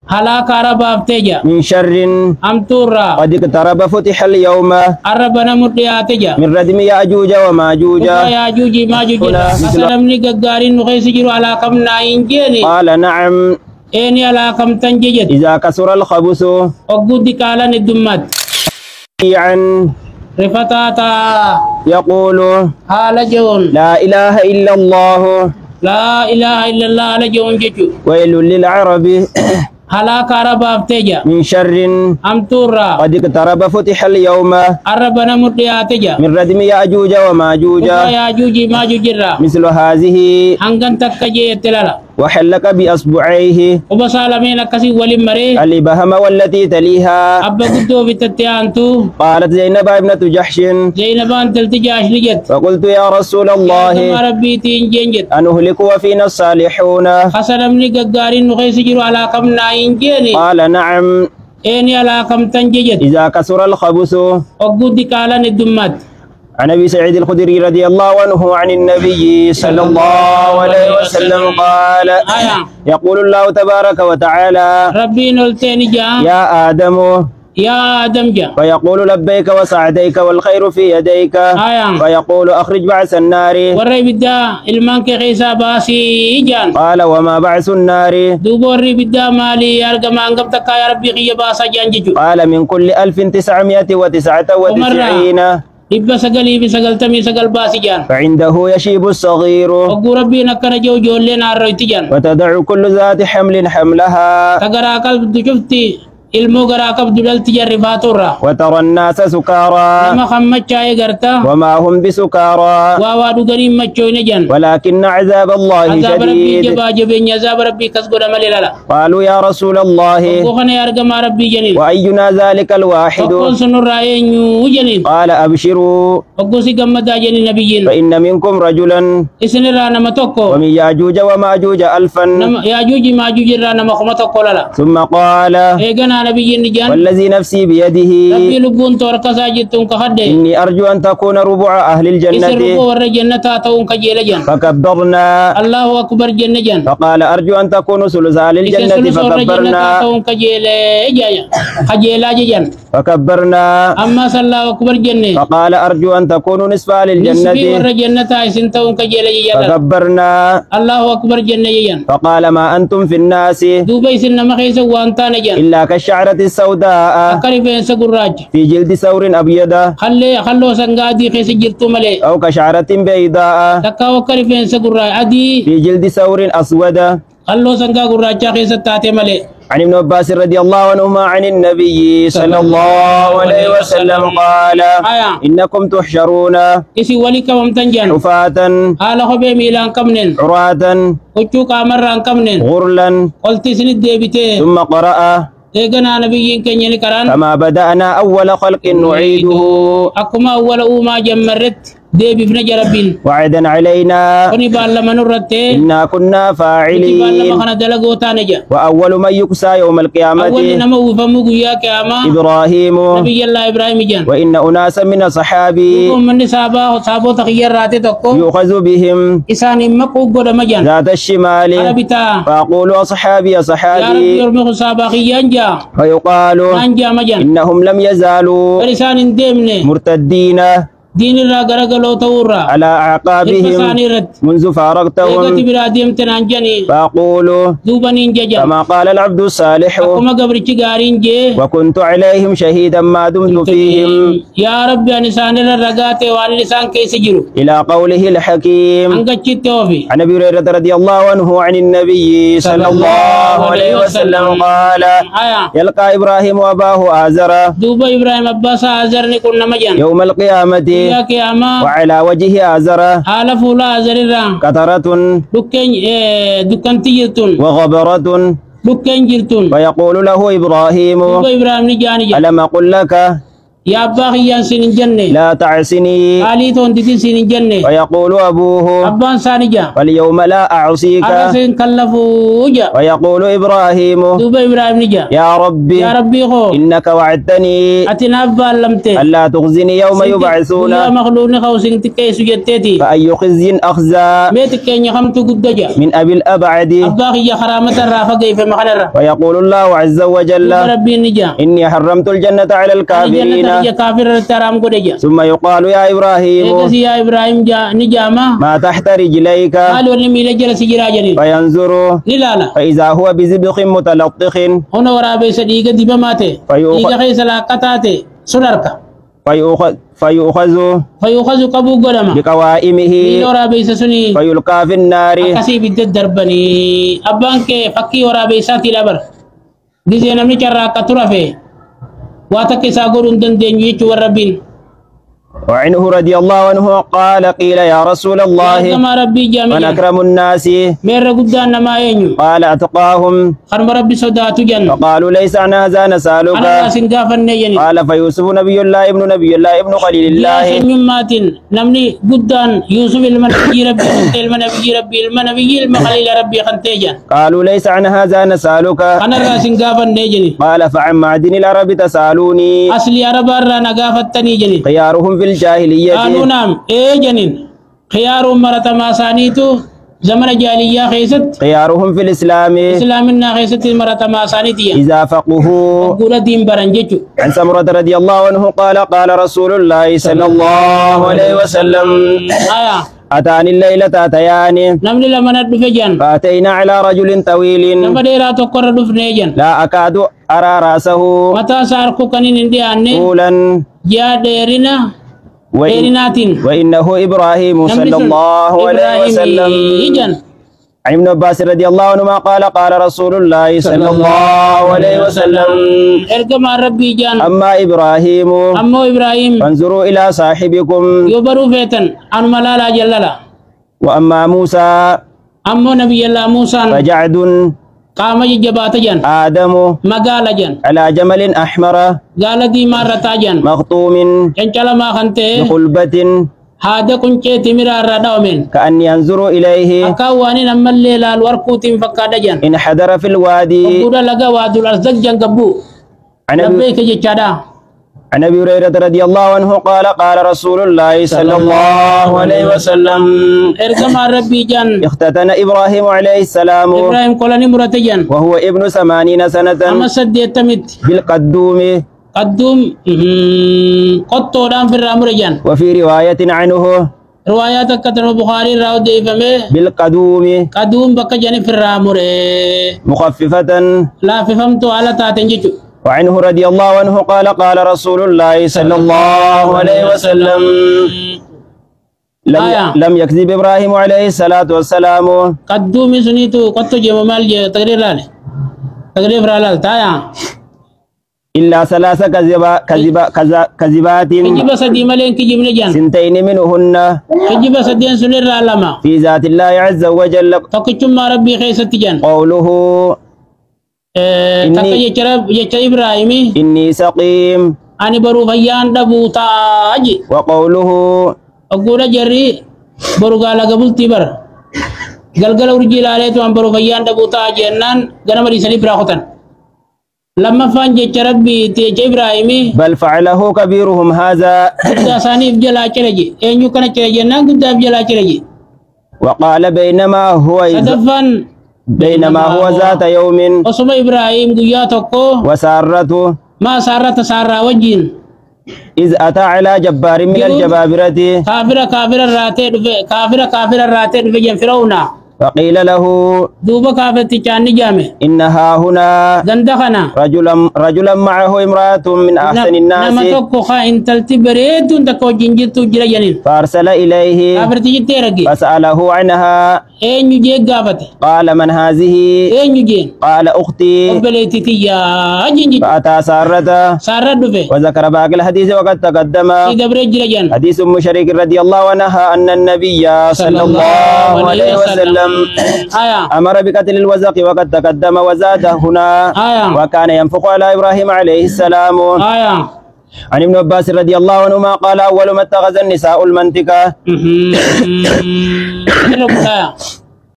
هلاك عربا فتجا من شر أمتورا قد اقترب فتح اليوم عربنا مرياتجا من ردم يأجوج وماجوج يا جوجي ما جوجي أسلمني قارين نخيس جرو على كم ناينجيني قال نعم إني على كم تنججت إذا كسر الخبث وقود كالا الدمات عن رفتاتا يقول حال جون لا إله إلا الله لا إله إلا الله على جون جيجو ويل للعرب هلاك عربا فتجا من شر أمتورا قد اقترب فتح اليوم عربنا مرياتجا من ردم يأجوج وماجوج يا جوجي ما جوجي مثل هذه هنغن تكجي تلالا وحلق بأصبعيه وبسالمين كسي ولي مري الإبهام والتي تليها أبا قدو بتتيانتو قالت زينب ابنة جحش زينب أنت التجاش لجت فقلت يا رسول الله يا ربي تنجنجت أنهلك وفينا الصالحون خسرمني قارين نخيس جرو على كم ناينجيني قال نعم إني على كم تنججت إذا كسر الخبث وقود كالا الدمات عن أبي سعيد الخدري رضي الله عنه عن النبي صلى الله عليه وسلم قال يقول الله تبارك وتعالى ربي نلتين جا يا آدم يا آدم جا فيقول لبيك وسعديك والخير في يديك فيقول أخرج بعث النار ورّي بدا المانك خيسا باسي جان قال وما بعث النار دوبوري بدا مالي أرجع أنقب تكا يا ربي خي باسا جان جيجو قال من كل 1999 إبا سجل إبا سجل تمي سجل باسي جان فعنده يشيب الصغير وقو ربي نكنا جو جولين عرويتي جان وتدع كل ذات حمل حملها تقرأ قلب شفتي ilmoo garaa qabdu dhalti jarri faaturra وترى الناس سكارى nama kan machaa'e garta وما هم بسكارى waa dhuganii machoone jan ولكن عذاب الله عذاب ربي شديد jabaa jabeenya عذاب ربي kas godha malee lala قالوا يا رسول الله oggoo kana argamaa rabbii janiin وأينا ذلك الواحد tokkoon sunurraa eenyu janiin قال أبشروا oggoo si gammadaa janiin nabiyyiin فإن منكم رجلا isinirraa nama tokko ومن يأجوج وماجوج ألفا yaajuuji maajuujirraa nama kuma tokko lala ثم قال eeganaa nabiyyiin jaan والذي نفسي بيده rabbii lubbuun toorkasaa jettuun kakadde إني أرجو أن تكون ربع أهل isin الجنة ruboo warra jannataa ta'uun kajeela jan فكبرنا allahu akbar jenne jan فقال أرجو أن تكون ثلث أهل isin الجنة sulus warra jannataa فكبرنا ta'uun kajeelaa jejan فكبرنا ammaas allahu akbar jenne فقال أرجو أن تكون نصف أهل nisbii الجنة warra jannataa isin ta'uun kajeela jejan فكبرنا allahu akbar jenne jejan فقال ما أنتم في الناس duuba isin nama keessa waan taane jan إلا كالشعرة السوداء akka rifeensa gurraacha في جلد ثور أبيض halloo sangaadii keessa jirtu malee أو كشعرة بيضاء takkaa akka rifeensa gurraacha adii في جلد ثور أسود halloo sangaa gurraachaa keessa taate malee عن ابن عباس رضي الله عنهما عن النبي صلى الله عليه وسلم قال إنكم تحشرون isin wali qabamtan jan حفاة haala kophee miilaan qabnen عراة huccuu qaamarraan qabnen غرلا qolti isinit deebitee ثم قرأ eeganaa nabiyyiin keenya ni qaraan كما بدأنا أول خلق نعيده akkuma awwala uumaa jammarretti deebifna jarabbiin وعدا علينا kuni baallama nurratte إنا كنا nuti baallama فاعلين kana dalagoo taane ja وأول من يكسى يوم awwalli القيامة nama uwwifamuu guyyaa qiyaamaa إبراهيم nabiyyallaa ibraahimi jan وإن أناسا من أصحابي ummanni saabota kiyyarraate tokko يؤخذ بهم isaan himma quuggodhama jan ذات الشمال ara bitaa فأقول أصحابي yaa rabbi أصحابي ormi kun saabaa kiyyaan jaa فيقال naan jaama jan إنهم لم يزالوا bar isaan hin deemne مرتدين diinirraa garagaloo ta'uurraa على ilma أعقابهم isaanii irratti منذ eegati فارقتهم biraa deemte naan janii فأقول duuba niin jajan كما قال العبد الصالح akkuma gabrichi gaariin jee وكنت عليهم شهيدا ما دمت فيهم yaa rabbi ani isaanirra ragaa ta'e waan isaan keessa jiru إلى قوله الحكيم hangachitti oofi عن أبي هريرة رضي الله عنه عن النبي صلى الله عليه وسلم قال aya يلقى إبراهيم أباه آزر duuba ibraahim abbaasaa azarni kun nama jan يوم القيامة guyyaa qiyaamaa وعلى وجه آزر haala fuula azarirraa قطرة dhukkeen dukkanti jirtun وغبرة dhukkeen jirtun فيقول له إبراهيم duuba ibraahimni jaani jan ألم أقل لك يا أباخي ينسين الجنة لا تعصني آلي تونتين سين الجنة ويقول أبوه أبان سانجا واليوم لا أعصيك أرسين كلفوا جا ويقول إبراهيم دوبا إبراهيم نجا يا ربي يا ربي خو إنك وعدتني أتنا أبان لمتي ألا تخزني يوم يبعثون يا مخلوق خوسين تكيسو جتتي فأي خزي أخزى ميتك كين يخمتو قدجا من أبي الأبعد أباخي يا خرامة الرافة في محل ويقول الله عز وجل ربي نجا إني حرمت الجنة على الكافرين الجنة كافر الترام قدجا ثم يقال يا إبراهيم إيكسي يا إبراهيم جا نجاما ما تحت رجليك قالوا نمي لجل سجرا جنين فينظر نلالا فإذا هو بزبخ متلطخ هنا ورابي سديقة دي بماتي إيقا خيس لاقتاتي سنركا فيؤخذ قبو قدما بقوائمه ورابي سسني فيلقى في النار أكسي بدد دربني أبان كي فكي ورابي ساتي لبر دي نمي چرا كترافي واتك ساقور اندن دين يچو ربين وعنه رضي الله عنه قال قيل يا رسول الله كما ربي من جامع أكرم الناس مير قدان نما ينيو قال أتقاهم خرم ربي صداتو جن فقالوا ليس عن هذا نسألك أنا راسن قافن نيني قال فيوسف نبي الله ابن خليل الله يا سنيمات نمني قدان يوسف المنبي ربي المنبي ربي المنبي المخليل ربي خنتيجا قالوا ليس عن هذا نسألك أنا راسن قافن نيجني قال فعن معدن العرب تسألوني أصلي عرب رانا قافتني جني خيارهم في الجاهلية قالوا نعم إيه جنين خيار مرة ما سانيتو زمن جاهلية خيست خيارهم في الإسلام إسلامنا خيست مرة ما سانيتيا إذا فقهوا قول دين برنجتو عن سمرة رضي الله عنه قال قال رسول الله صلى الله عليه وسلم أتاني الليلة أتياني نمني لما ندف جن فأتينا على رجل طويل لما ديرا تقر دف نيجن لا أكاد أرى رأسه متى ساركو كنين اندي عني طولا يا ديرنا ديرناتين وإنه إبراهيم صلى الله عليه وسلم عن ابن عباس رضي الله عنهما قال قال رسول الله صلى الله عليه وسلم ارجم ربي جان أما إبراهيم فانظروا إلى صاحبكم يبرو فيتن عن ملالا جلالا وأما موسى أما نبي الله موسى فجعد قام جبات جن آدم مقال جن على جمل أحمر قال دي مرة جن مخطوم كنشلا ما خنته بقلبة هذا كنت تمر الردومين كأني أنظر إليه أكواني نما الليل الوركوت فكاد جن إن حضر في الوادي وقود لغا وادو الأرزق جن قبو لبيك جيشادا عن أبي هريرة رضي الله عنه قال قال رسول الله صلى الله عليه وسلم ارجم ربي جن اختتن إبراهيم عليه السلام إبراهيم قولني مرتجن وهو ابن 80 سنة أما سديت تمت بالقدوم قدوم قطو دام في الرامر جن وفي رواية عنه روايات كتر البخاري راو دي فمي بالقدوم قدوم بك جن في الرامر مخففة لا فهمتو على تاتنجو وعنه رضي الله عنه قال قال رسول الله صلى الله عليه وسلم لم يكذب إبراهيم عليه الصلاة والسلام قدوم سنيتو قطو جمال تقرير لالي تقرير رالال تايا إلا ثلاث كذبات كجب سدي ملين كجب نجان سنتين منهن كجب سدين سنر رالما في ذات الله عز وجل تقچم ما ربي خيست جان قوله يجرب إبراهيمي إني سقيم أنا برو فيان دبو تاجي وقوله أقول جري برو قال قبل تبر قال ورجي لالي تو برو فيان دبو تاجي أنان غنا مري سلي براختن لما فان يجرب بيت إبراهيمي بل فعله كبيرهم هذا قد ثاني بجلا چرجي أنيو كنا چرجي نان قد بجلا چرجي وقال بينما هو ذات يوم وسمى إبراهيم قياتكو وسارته ما سارت سارة وجين إذ أتى على جبار من الجبابرة كافر الراتي في فرعون فقيل له دوبا كافر تيجاني جامع إنها هنا دندخنا رجلا معه امرأة من أحسن الناس نمتوكو خائن تلتبريت تكو جنجتو جريانين فأرسل إليه كافر تيجي تيرجي فسأله عنها أين يجي قافته قال من هذه أين يجي قال أختي قبلتي تيا جنجي فأتى سارة دفه وذكر باقي الحديث وقد تقدم حديث أم شريك رضي الله عنها أن النبي صلى الله عليه وسلم أمر بقتل الوزق وقد تقدم وزاد هنا وكان ينفق على إبراهيم عليه السلام عن ابن عباس رضي الله عنهما قال أول ما اتخذ النساء المنطقة